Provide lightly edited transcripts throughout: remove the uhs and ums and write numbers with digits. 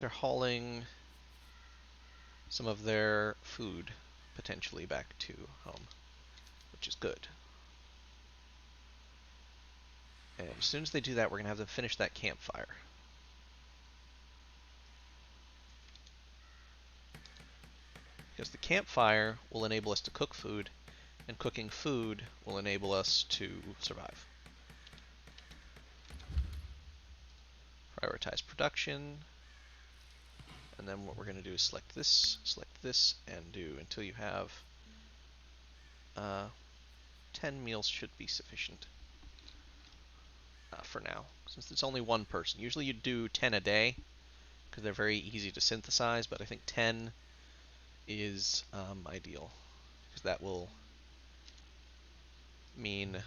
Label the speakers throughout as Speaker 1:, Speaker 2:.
Speaker 1: They're hauling some of their food potentially back to home, which is good. And as soon as they do that, we're going to have them finish that campfire. Because the campfire will enable us to cook food, and cooking food will enable us to survive. Prioritize production, and then what we're going to do is select this, and do until you have 10 meals should be sufficient for now, since it's only one person. Usually you do 10 a day, because they're very easy to synthesize, but I think 10 is ideal, because that will mean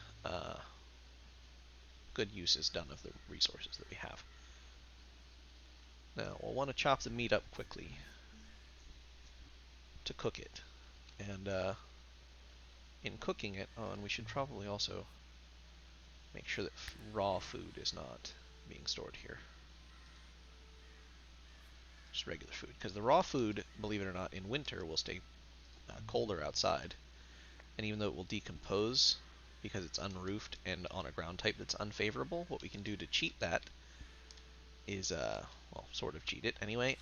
Speaker 1: good use is done of the resources that we have. Now, we'll want to chop the meat up quickly to cook it, and in cooking it, and we should probably also make sure that raw food is not being stored here. Just regular food, because the raw food, believe it or not, in winter will stay colder outside, and even though it will decompose because it's unroofed and on a ground type that's unfavorable, what we can do to cheat that is, well, sort of cheat it anyway,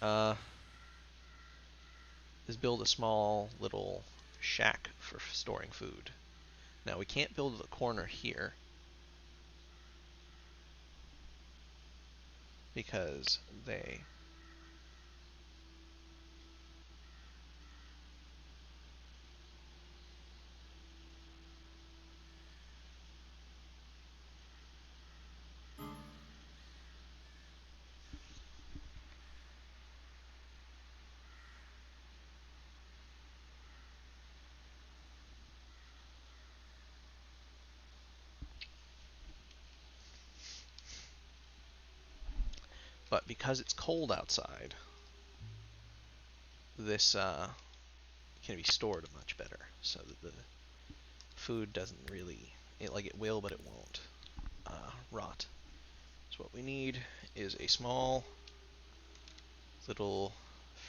Speaker 1: is build a small little shack for storing food. Now we can't build the corner here because they but because it's cold outside, this can be stored much better, so that the food doesn't really, it will, but it won't rot. So what we need is a small little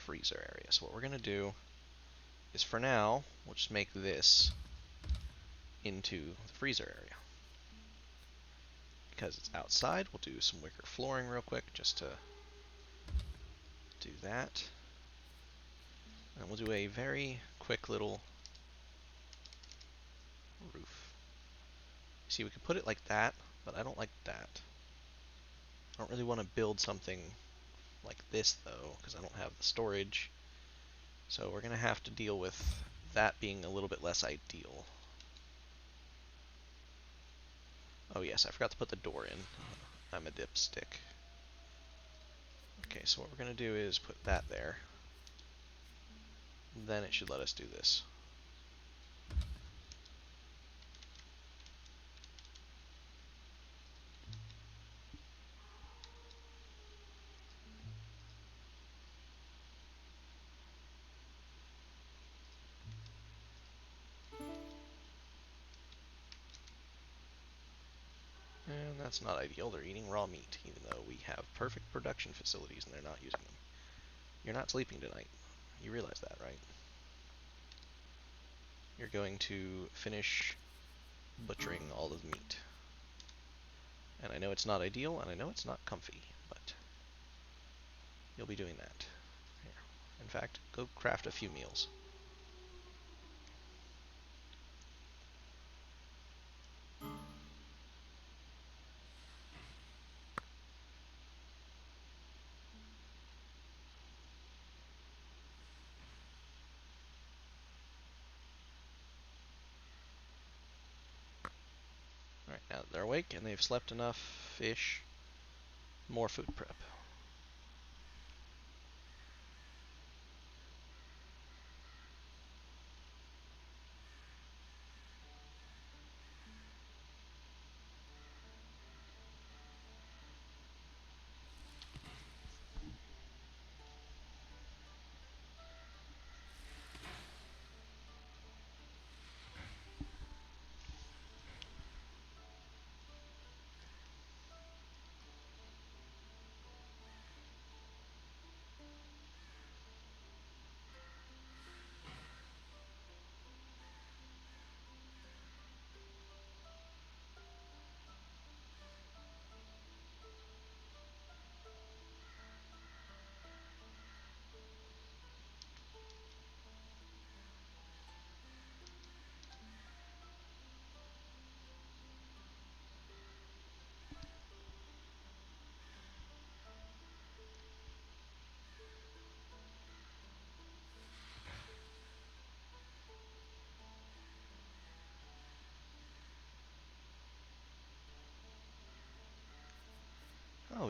Speaker 1: freezer area. So what we're going to do is, for now, we'll just make this into the freezer area. Because it's outside, we'll do some wicker flooring real quick just to do that. And we'll do a very quick little roof. See, we could put it like that, but I don't like that. I don't really want to build something like this, though, because I don't have the storage. So we're going to have to deal with that being a little bit less ideal. Oh yes, I forgot to put the door in. I'm a dipstick. Okay, so what we're going to do is put that there. Then it should let us do this. And that's not ideal. They're eating raw meat, even though we have perfect production facilities and they're not using them. You're not sleeping tonight. You realize that, right? You're going to finish butchering all of the meat. And I know it's not ideal, and I know it's not comfy, but you'll be doing that. Here. In fact, go craft a few meals. Alright, now that they're awake and they've slept enough-ish, more food prep.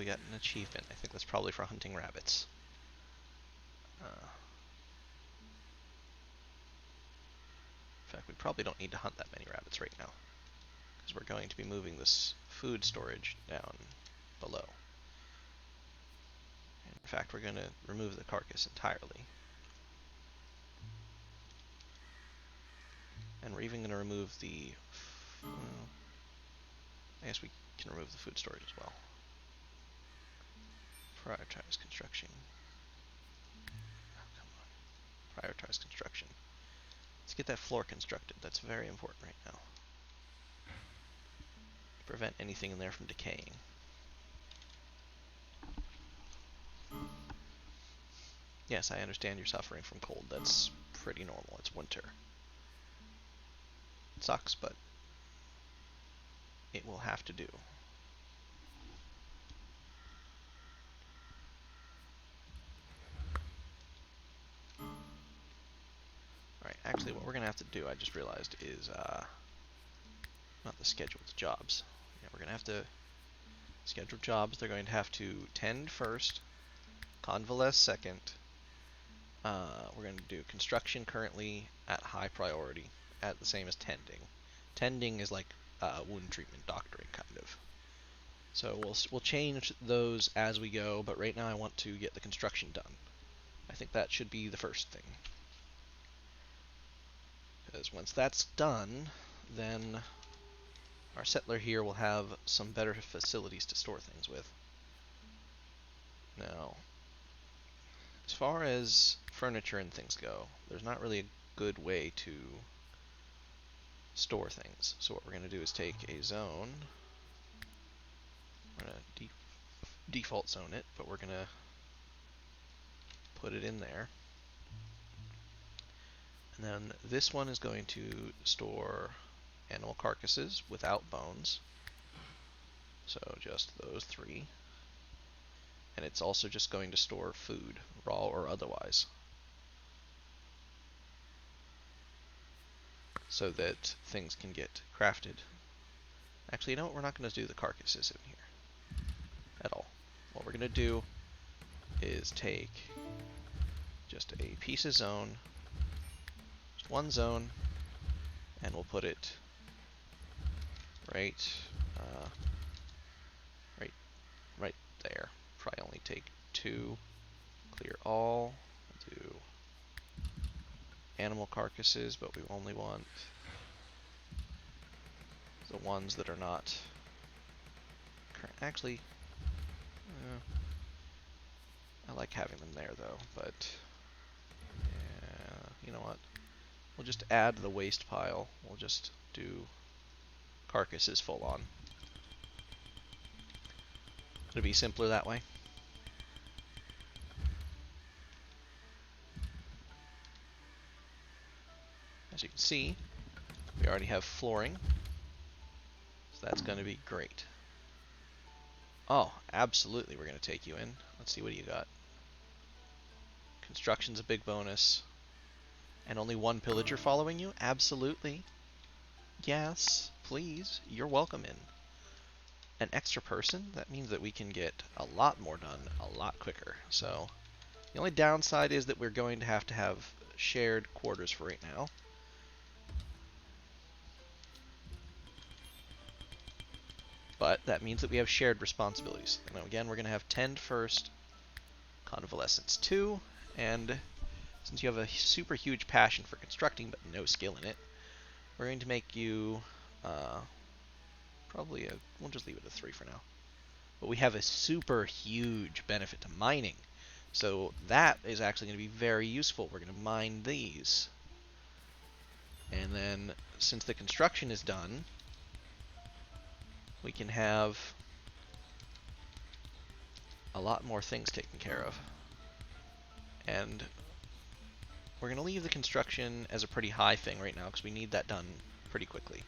Speaker 1: we got an achievement. I think that's probably for hunting rabbits. In fact, we probably don't need to hunt that many rabbits right now, because we're going to be moving this food storage down below. In fact, we're going to remove the carcass entirely. And we're even going to remove the... well, I guess we can remove the food storage as well. Prioritize construction. Oh, come on. Prioritize construction. Let's get that floor constructed. That's very important right now. To prevent anything in there from decaying. Yes, I understand you're suffering from cold. That's pretty normal. It's winter. It sucks, but it will have to do. Alright, actually what we're going to have to do, I just realized, is not the scheduled jobs. Yeah, we're going to have to schedule jobs. They're going to have to tend first, convalesce second. We're going to do construction currently at high priority, at the same as tending. Tending is like wound treatment, doctoring, kind of. So we'll change those as we go, but right now I want to get the construction done. I think that should be the first thing. Because once that's done, then our settler here will have some better facilities to store things with. Now, as far as furniture and things go, there's not really a good way to store things. So what we're going to do is take a zone. We're going to default zone it, but we're going to put it in there. And then this one is going to store animal carcasses without bones. So just those three. And it's also just going to store food, raw or otherwise. So that things can get crafted. Actually, you know what? We're not going to do the carcasses in here at all. What we're going to do is take just a piece of zone, just one zone, and we'll put it right, right there. Probably only take two. Clear all. We'll do animal carcasses, but we only want the ones that are not current. Actually, I like having them there though, but yeah, you know what? We'll just add the waste pile. We'll just do carcasses full on. It'll be simpler that way. As you can see, we already have flooring, so that's going to be great. Oh, absolutely, we're going to take you in. Let's see, what do you got? Construction's a big bonus. And only one pillager following you? Absolutely. Yes, please. You're welcome in. An extra person? That means that we can get a lot more done a lot quicker. So, the only downside is that we're going to have shared quarters for right now. But that means that we have shared responsibilities. Now again, we're going to have tend first, convalescence 2, and since you have a super huge passion for constructing but no skill in it, we're going to make you we'll just leave it at 3 for now. But we have a super huge benefit to mining. So that is actually going to be very useful. We're going to mine these. And then since the construction is done, we can have a lot more things taken care of. And we're going to leave the construction as a pretty high thing right now because we need that done pretty quickly.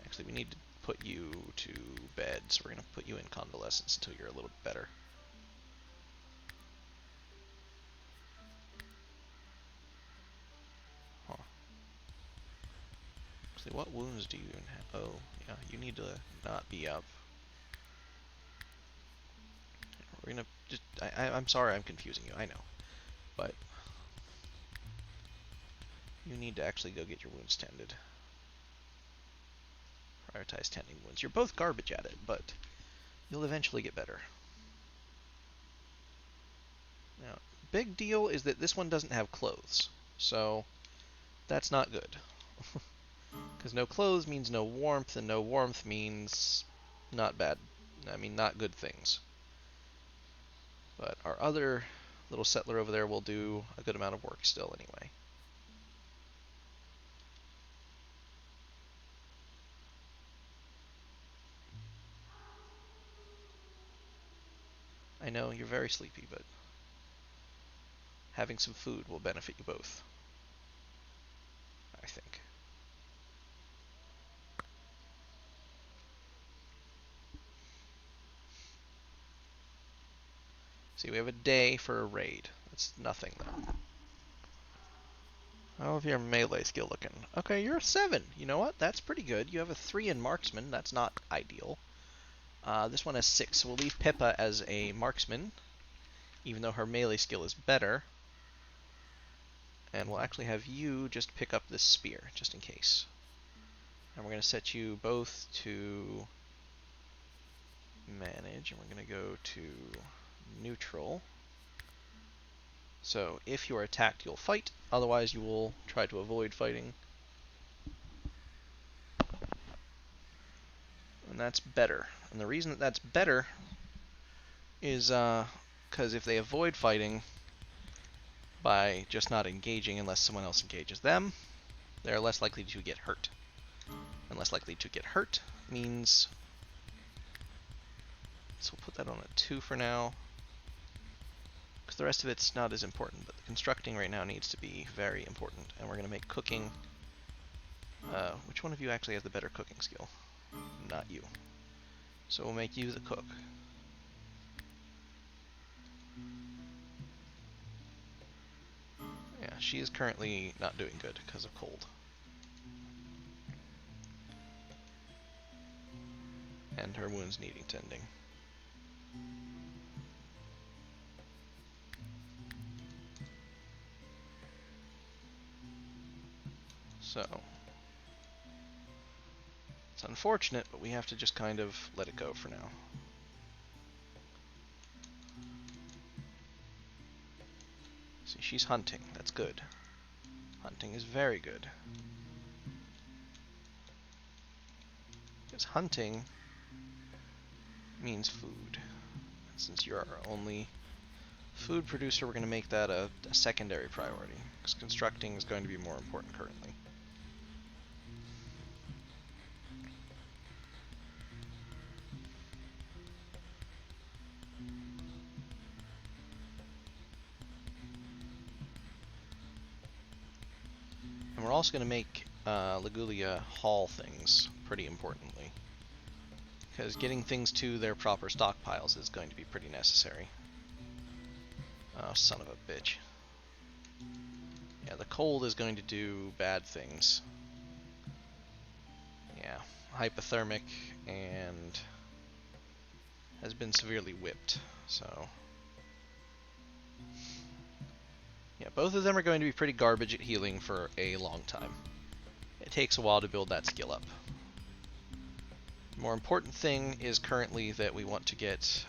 Speaker 1: Actually, we need to put you to bed, so we're going to put you in convalescence until you're a little bit better. Actually, what wounds do you have? Oh, yeah, you need to not be up. We're gonna just... I'm sorry I'm confusing you, I know. But you need to actually go get your wounds tended. Prioritize tending wounds. You're both garbage at it, but you'll eventually get better. Now, big deal is that this one doesn't have clothes, so that's not good. Because no clothes means no warmth, and no warmth means not bad. I mean, not good things. But our other little settler over there will do a good amount of work still anyway. I know you're very sleepy, but having some food will benefit you both, I think. See, we have a day for a raid. That's nothing, though. How have your melee skill looking? Okay, you're a 7. You know what? That's pretty good. You have a 3 in marksman. That's not ideal. This one has 6, so we'll leave Pippa as a marksman, even though her melee skill is better. And we'll actually have you just pick up this spear, just in case. And we're going to set you both to manage, and we're going to go to neutral. So if you are attacked, you'll fight. Otherwise, you will try to avoid fighting. And that's better. And the reason that that's better is because if they avoid fighting by just not engaging unless someone else engages them, they're less likely to get hurt. And less likely to get hurt means... So we'll put that on a 2 for now. Because the rest of it's not as important, but the constructing right now needs to be very important. And we're going to make cooking... which one of you actually has the better cooking skill? Not you. So we'll make you the cook. Yeah, she is currently not doing good because of cold. And her wounds needing tending. So, it's unfortunate, but we have to just kind of let it go for now. See, she's hunting. That's good. Hunting is very good. Because hunting means food. Since you're our only food producer, we're going to make that a secondary priority. Because constructing is going to be more important currently. And we're also going to make Legulia haul things pretty importantly. Because getting things to their proper stockpiles is going to be pretty necessary. Oh, son of a bitch. Yeah, the cold is going to do bad things. Yeah, hypothermic and has been severely whipped, so... Yeah, both of them are going to be pretty garbage at healing for a long time. It takes a while to build that skill up. The more important thing is currently that we want to get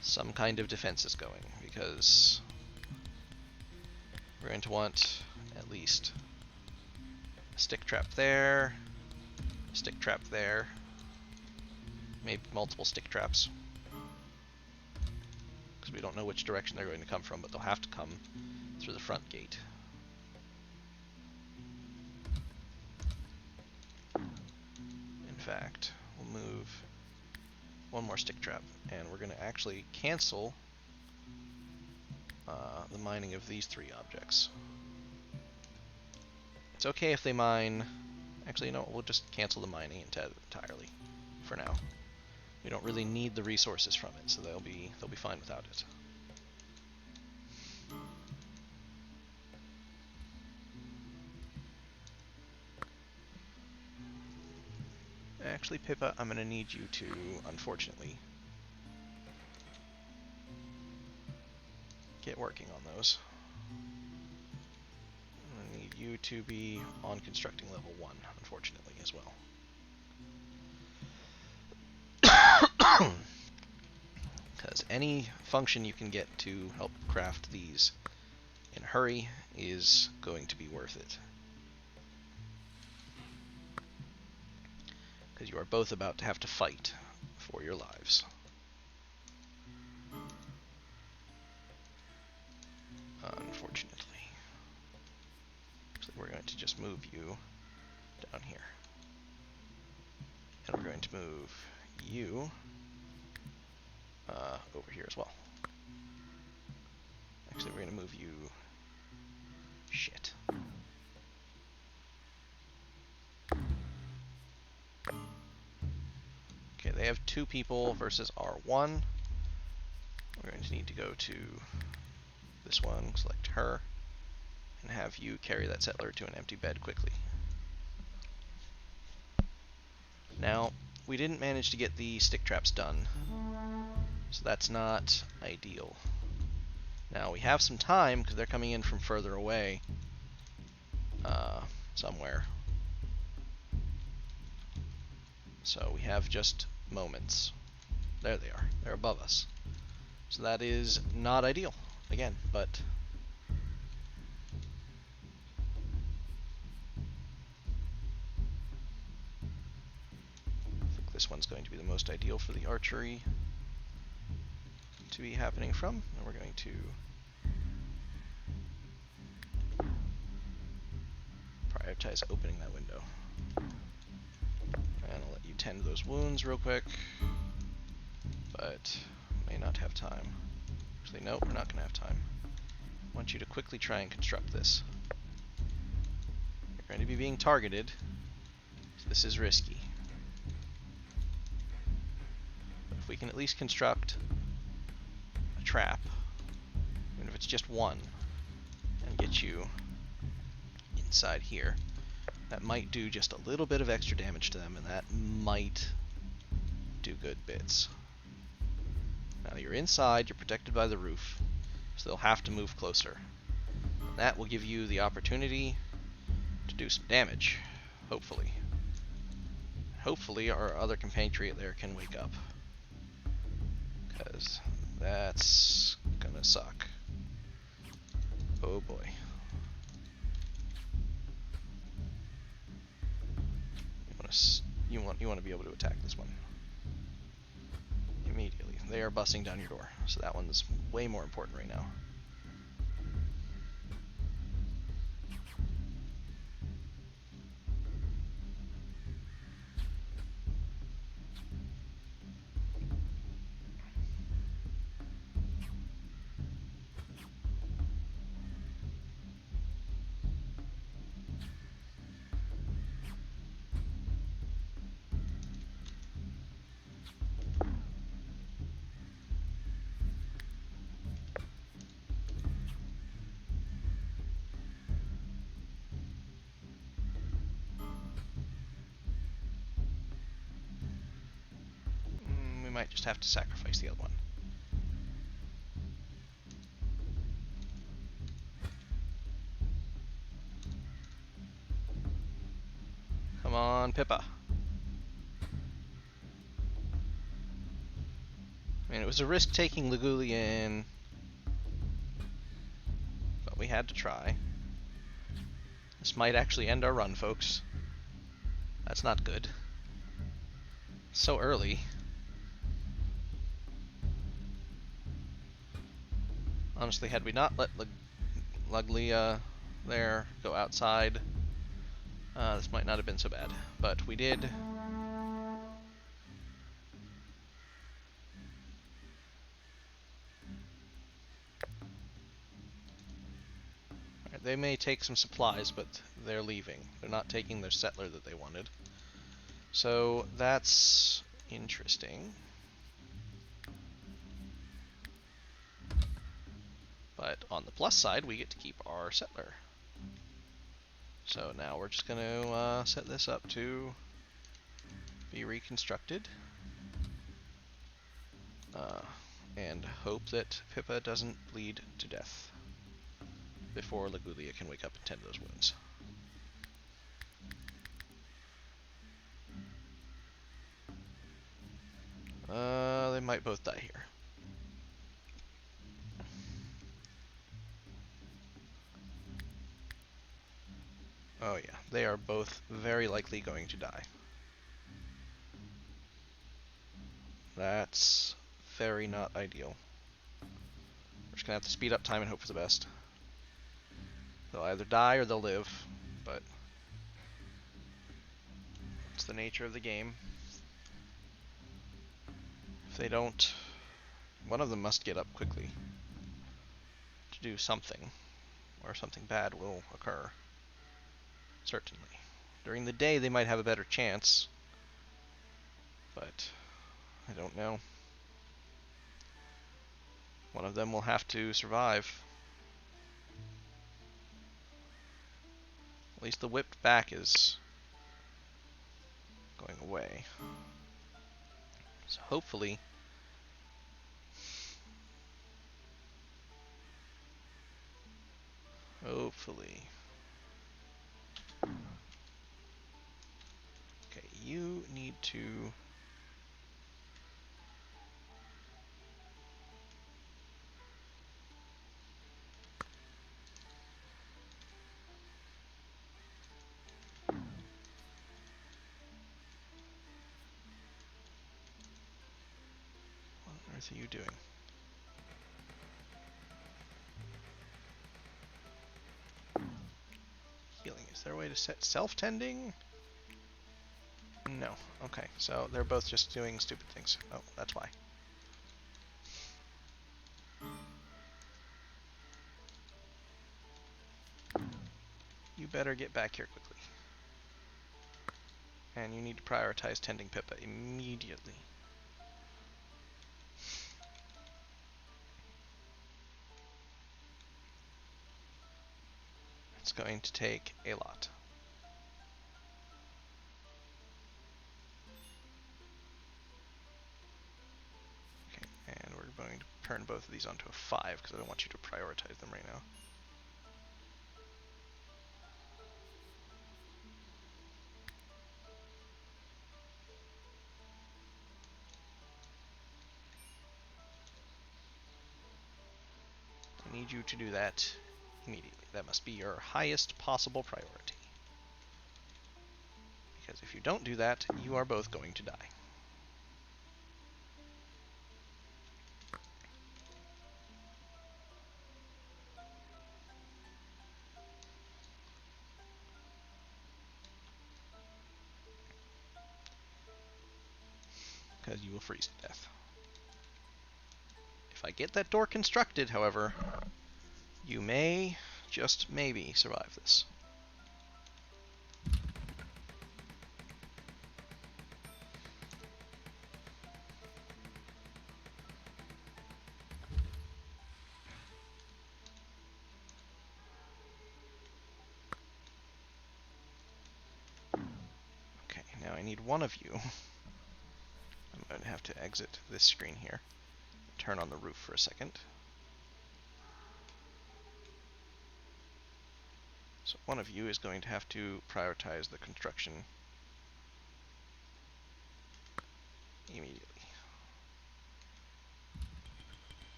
Speaker 1: some kind of defenses going, because we're going to want at least a stick trap there, a stick trap there, maybe multiple stick traps, because we don't know which direction they're going to come from, but they'll have to come through the front gate. In fact, we'll move one more stick trap, and we're going to actually cancel the mining of these 3 objects. It's okay if they mine... Actually, you know what, we'll just cancel the mining entirely for now. We don't really need the resources from it, so they'll be fine without it. Actually, Pippa, I'm going to need you to, unfortunately, get working on those. I'm going to need you to be on constructing level 1, unfortunately, as well. Because any function you can get to help craft these in a hurry is going to be worth it. Because you are both about to have to fight for your lives. Unfortunately. So we're going to just move you down here. And we're going to move you over here as well. Actually, we're going to move you... Shit. Okay, they have 2 people versus our 1. We're going to need to go to this one, select her, and have you carry that settler to an empty bed quickly. Now, we didn't manage to get the stick traps done, so that's not ideal. Now, we have some time, because they're coming in from further away, somewhere. So we have just moments. There they are. They're above us. So that is not ideal, again, but... I think this one's going to be the most ideal for the archery to be happening from, and we're going to prioritize opening that window. And I'll let you tend those wounds real quick, but may not have time. Actually, no, we're not going to have time. I want you to quickly try and construct this. You're going to be being targeted, so this is risky. But if we can at least construct a trap, even if it's just one, and get you inside here, that might do just a little bit of extra damage to them, and that might do good bits. Now you're inside, you're protected by the roof, so they'll have to move closer. And that will give you the opportunity to do some damage, hopefully. Hopefully our other compatriot there can wake up, because that's gonna suck. Oh boy. You want to be able to attack this one immediately. They are busting down your door, so that one's way more important right now. We might just have to sacrifice the other one. Come on, Pippa. I mean, it was a risk taking Legulian, but we had to try. This might actually end our run, folks. That's not good. So early. Honestly, had we not let Luglia there go outside, this might not have been so bad. But we did. Alright, they may take some supplies, but they're leaving. They're not taking their settler that they wanted. So that's interesting. But on the plus side, we get to keep our settler. So now we're just going to set this up to be reconstructed. And hope that Pippa doesn't bleed to death before Legulia can wake up and tend those wounds. They might both die here. Oh yeah, they are both very likely going to die. That's very not ideal. We're just gonna have to speed up time and hope for the best. They'll either die or they'll live, but it's the nature of the game. If they don't, one of them must get up quickly to do something, or something bad will occur. Certainly. During the day they might have a better chance, but I don't know. One of them will have to survive. At least the whipped back is going away. So hopefully okay, you need to what on earth are you doing? Healing. Is there a way to set self-tending? No. Okay, so they're both just doing stupid things. Oh, that's why. You better get back here quickly. And you need to prioritize tending Pippa immediately. It's going to take a lot. Okay, and we're going to turn both of these onto a 5 because I don't want you to prioritize them right now. I need you to do that immediately. That must be your highest possible priority. Because if you don't do that, you are both going to die. Because you will freeze to death. If I get that door constructed, however, you may, just maybe, survive this. Okay, now I need one of you. I'm going to have to exit this screen here. Turn on the roof for a second. So one of you is going to have to prioritize the construction immediately.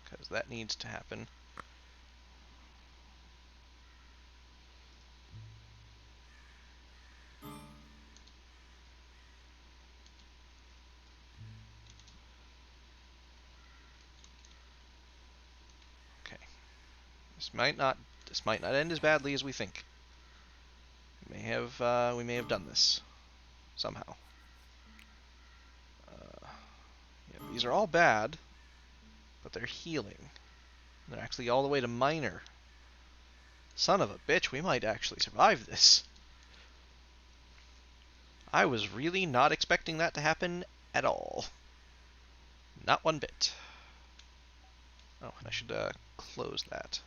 Speaker 1: Because that needs to happen. Okay. This might not end as badly as we think. We may have done this somehow. Yeah, these are all bad, but they're healing. They're actually all the way to minor. Son of a bitch, we might actually survive this. I was really not expecting that to happen at all. Not one bit. Oh, and I should close that.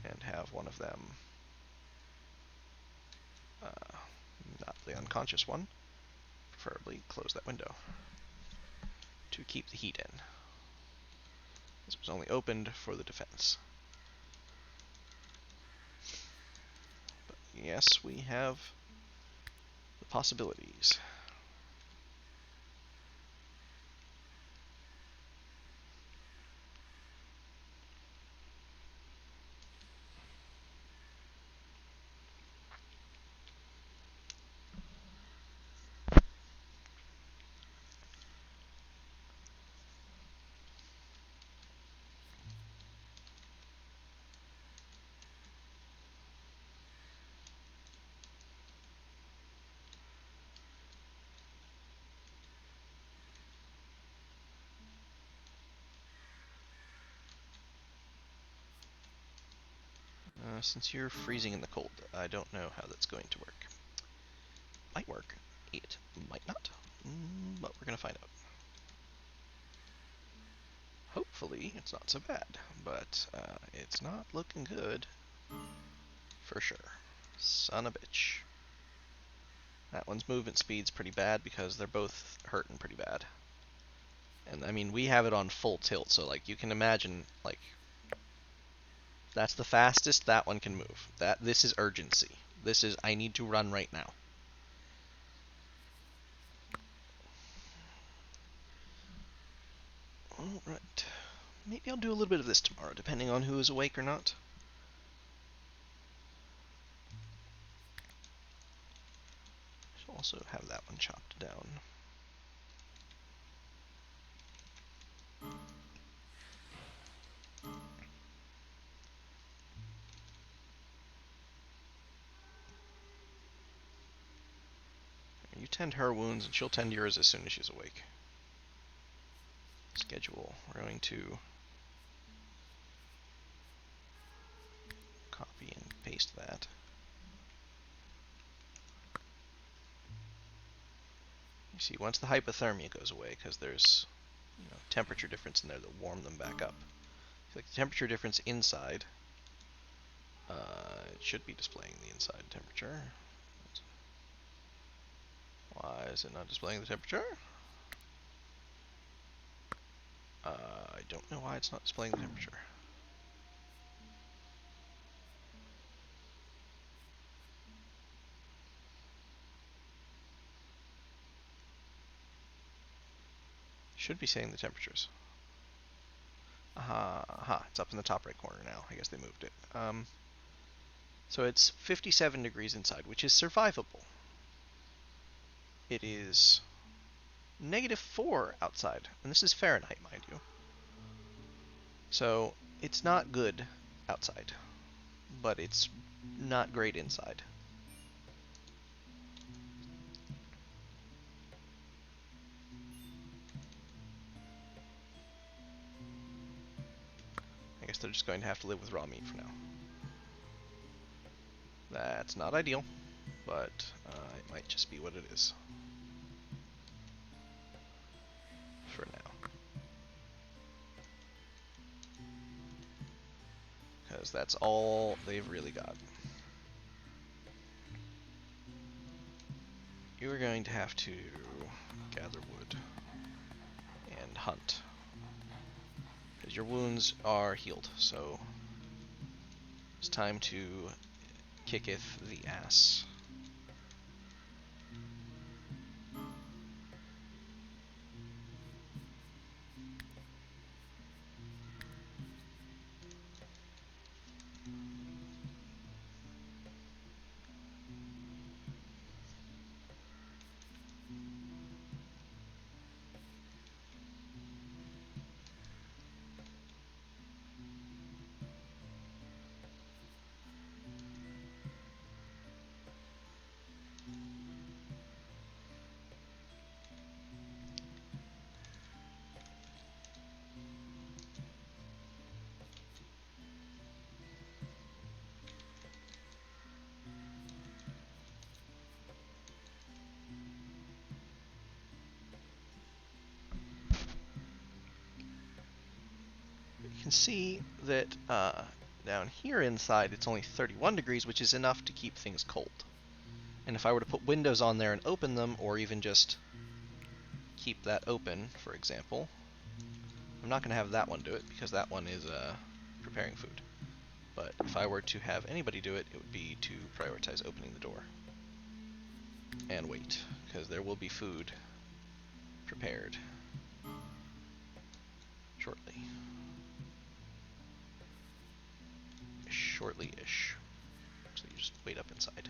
Speaker 1: And have one of them not the unconscious one. Preferably close that window to keep the heat in. This was only opened for the defense. But yes, we have the possibilities. Since you're freezing in the cold, I don't know how that's going to work. Might work, it might not, but we're going to find out. Hopefully it's not so bad, but it's not looking good for sure. Son of a bitch. That one's movement speed's pretty bad because they're both hurting pretty bad. And I mean, we have it on full tilt, so like you can imagine, like that's the fastest that one can move. This is urgency. This is I need to run right now. Alright. Maybe I'll do a little bit of this tomorrow, depending on who is awake or not. Should also have that one chopped down. You tend her wounds, and she'll tend yours as soon as she's awake. Schedule. We're going to copy and paste that. You see, once the hypothermia goes away, because there's temperature difference in there that warm them back up. Like the temperature difference inside, it should be displaying the inside temperature. Why is it not displaying the temperature? I don't know why it's not displaying the temperature. Should be saying the temperatures. Aha, it's up in the top right corner now. I guess they moved it. So it's 57 degrees inside, which is survivable. It is -4 outside, and this is Fahrenheit, mind you. So it's not good outside, but it's not great inside. I guess they're just going to have to live with raw meat for now. That's not ideal, but it might just be what it is. For now. Because that's all they've really got. You are going to have to gather wood and hunt. Because your wounds are healed, so it's time to kicketh the ass. You can see that down here inside it's only 31 degrees, which is enough to keep things cold. And if I were to put windows on there and open them, or even just keep that open, for example, I'm not going to have that one do it because that one is preparing food. But if I were to have anybody do it, it would be to prioritize opening the door. And wait, because there will be food prepared shortly. Shortly-ish. So you just wait up inside.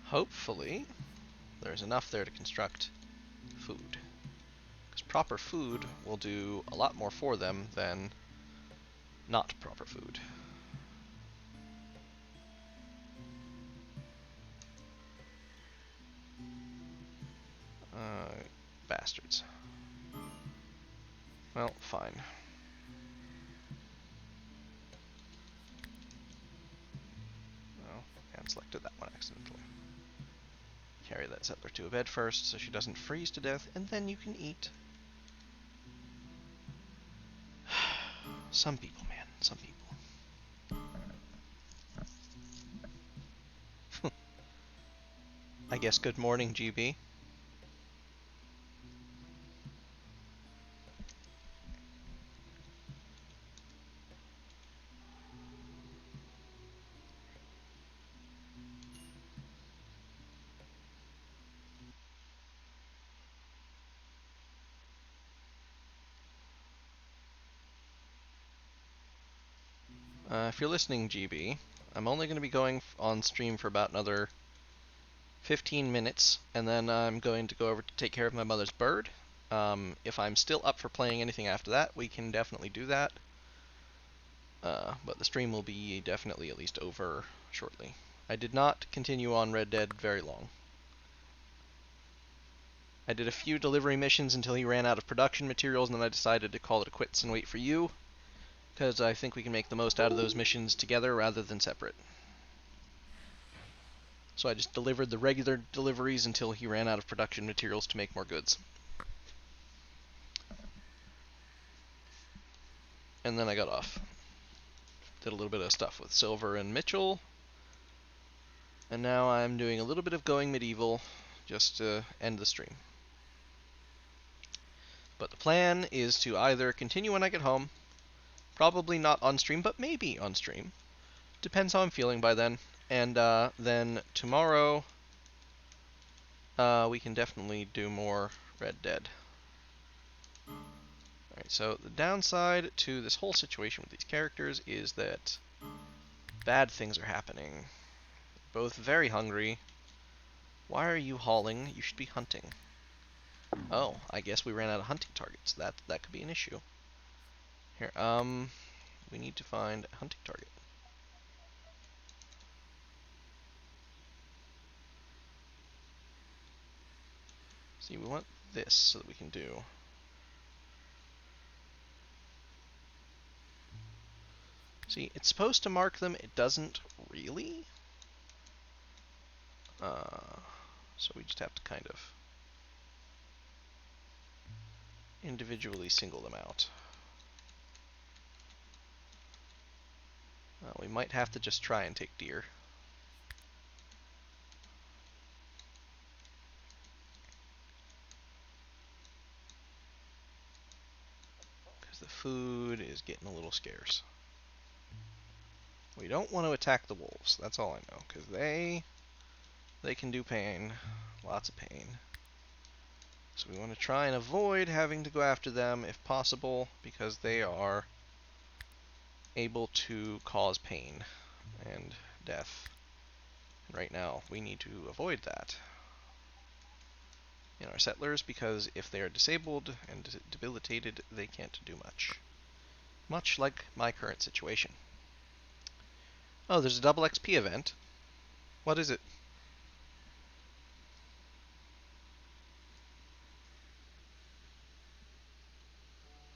Speaker 1: Hopefully, there's enough there to construct food. Because proper food will do a lot more for them than not proper food. Bastards. Well, fine. Oh, and selected that one accidentally. Carry that settler to a bed first so she doesn't freeze to death, and then you can eat. Some people, man. Some people. I guess good morning, GB. If you're listening, GB, I'm only going to be going on stream for about another 15 minutes, and then I'm going to go over to take care of my mother's bird. If I'm still up for playing anything after that, we can definitely do that. But the stream will be definitely at least over shortly. I did not continue on Red Dead very long. I did a few delivery missions until he ran out of production materials, and then I decided to call it quits and wait for you, because I think we can make the most out of those missions together rather than separate. So I just delivered the regular deliveries until he ran out of production materials to make more goods. And then I got off. Did a little bit of stuff with Silver and Mitchell. And now I'm doing a little bit of Going Medieval just to end the stream. But the plan is to either continue when I get home, probably not on stream, but maybe on stream. Depends how I'm feeling by then. And then tomorrow we can definitely do more Red Dead. Alright, so the downside to this whole situation with these characters is that bad things are happening. Both very hungry. Why are you hauling? You should be hunting. Oh, I guess we ran out of hunting targets. That could be an issue. Here, we need to find a hunting target. See, we want this so that we can do. See, it's supposed to mark them. It doesn't really. So we just have to kind of individually single them out. We might have to just try and take deer. Because the food is getting a little scarce. We don't want to attack the wolves, that's all I know, because they can do pain, lots of pain. So we want to try and avoid having to go after them if possible, because they are able to cause pain and death. And right now, we need to avoid that in our settlers, because if they are disabled and debilitated, they can't do much. Much like my current situation. Oh, there's a double XP event. What is it?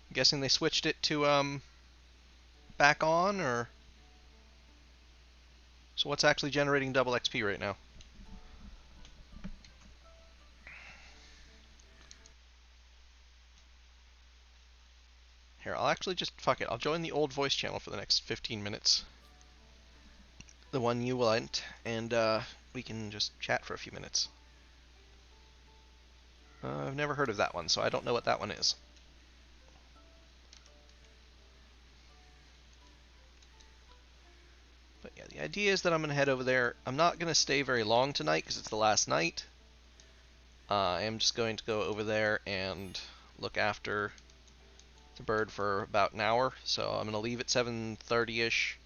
Speaker 1: I'm guessing they switched it to, back on, or... So what's actually generating double XP right now? Here, I'll actually just, fuck it, I'll join the old voice channel for the next 15 minutes. The one you went, and we can just chat for a few minutes. I've never heard of that one, so I don't know what that one is. But yeah, the idea is that I'm going to head over there. I'm not going to stay very long tonight because it's the last night. I am just going to go over there and look after the bird for about an hour. So I'm going to leave at 7:30ish.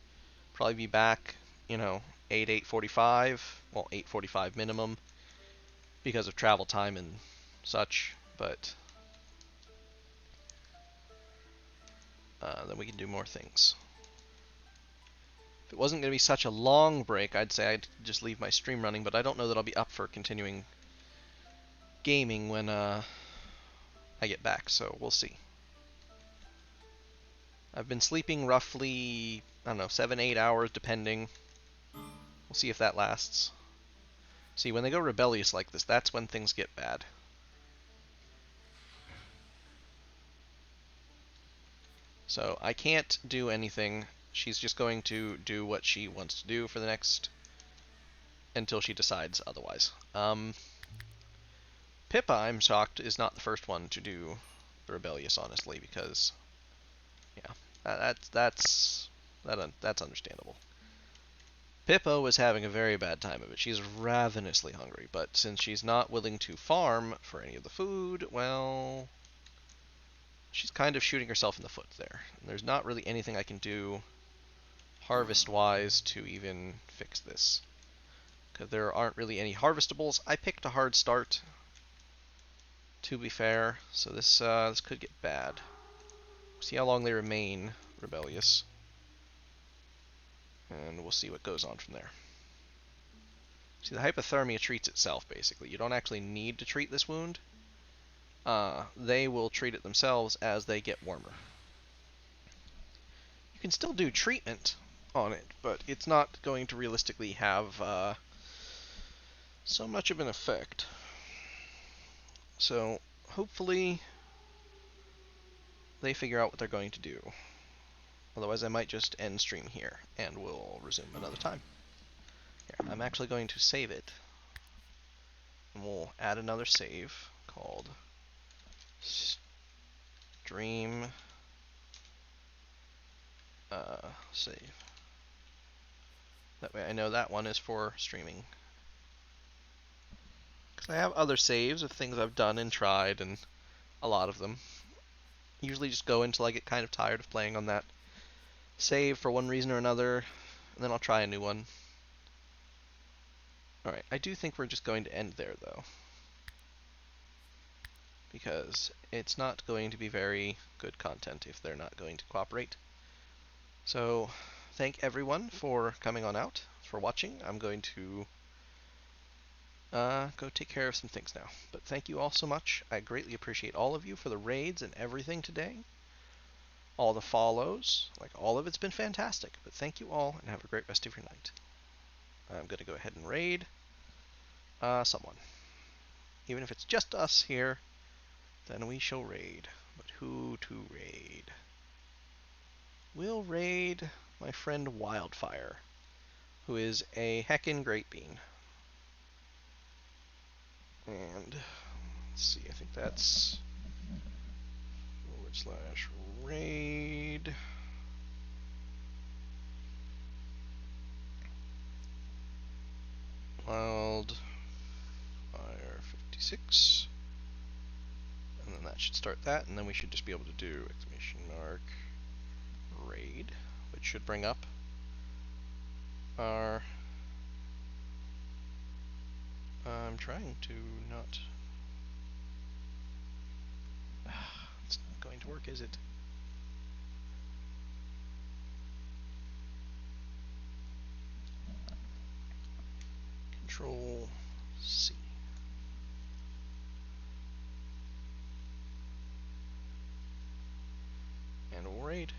Speaker 1: Probably be back, 8:45. Well, 8:45 minimum because of travel time and such. But then we can do more things. If it wasn't going to be such a long break, I'd say I'd just leave my stream running, but I don't know that I'll be up for continuing gaming when I get back, so we'll see. I've been sleeping roughly, I don't know, 7-8 hours depending. We'll see if that lasts. See, when they go rebellious like this, that's when things get bad. So I can't do anything. She's just going to do what she wants to do for the next... until she decides otherwise. Pippa, I'm shocked, is not the first one to do the rebellious, honestly, because... yeah, that's understandable. Pippa was having a very bad time of it. She's ravenously hungry, but since she's not willing to farm for any of the food, well... she's kind of shooting herself in the foot there. There's not really anything I can do harvest-wise to even fix this. Because there aren't really any harvestables. I picked a hard start, to be fair, so this could get bad. See how long they remain rebellious. And we'll see what goes on from there. See, the hypothermia treats itself, basically. You don't actually need to treat this wound. They will treat it themselves as they get warmer. You can still do treatment on it, but it's not going to realistically have so much of an effect. So, hopefully, they figure out what they're going to do. Otherwise, I might just end stream here, and we'll resume another time. Here, I'm actually going to save it. And we'll add another save called stream save. That way I know that one is for streaming. Because I have other saves of things I've done and tried, and a lot of them. Usually just go until I get kind of tired of playing on that save for one reason or another, and then I'll try a new one. Alright, I do think we're just going to end there, though. Because it's not going to be very good content if they're not going to cooperate. So, thank everyone for coming on out, for watching. I'm going to go take care of some things now. But thank you all so much. I greatly appreciate all of you for the raids and everything today. All the follows. Like, all of it's been fantastic. But thank you all, and have a great rest of your night. I'm going to go ahead and raid someone. Even if it's just us here, then we shall raid. But who to raid? We'll raid my friend Wildfire, who is a heckin' great bean. And let's see, I think that's /raid. Wildfire 56. And then that should start that, and then we should just be able to do !raid, which should bring up our... I'm trying to not... it's not going to work, is it? Control C. And we'll raid.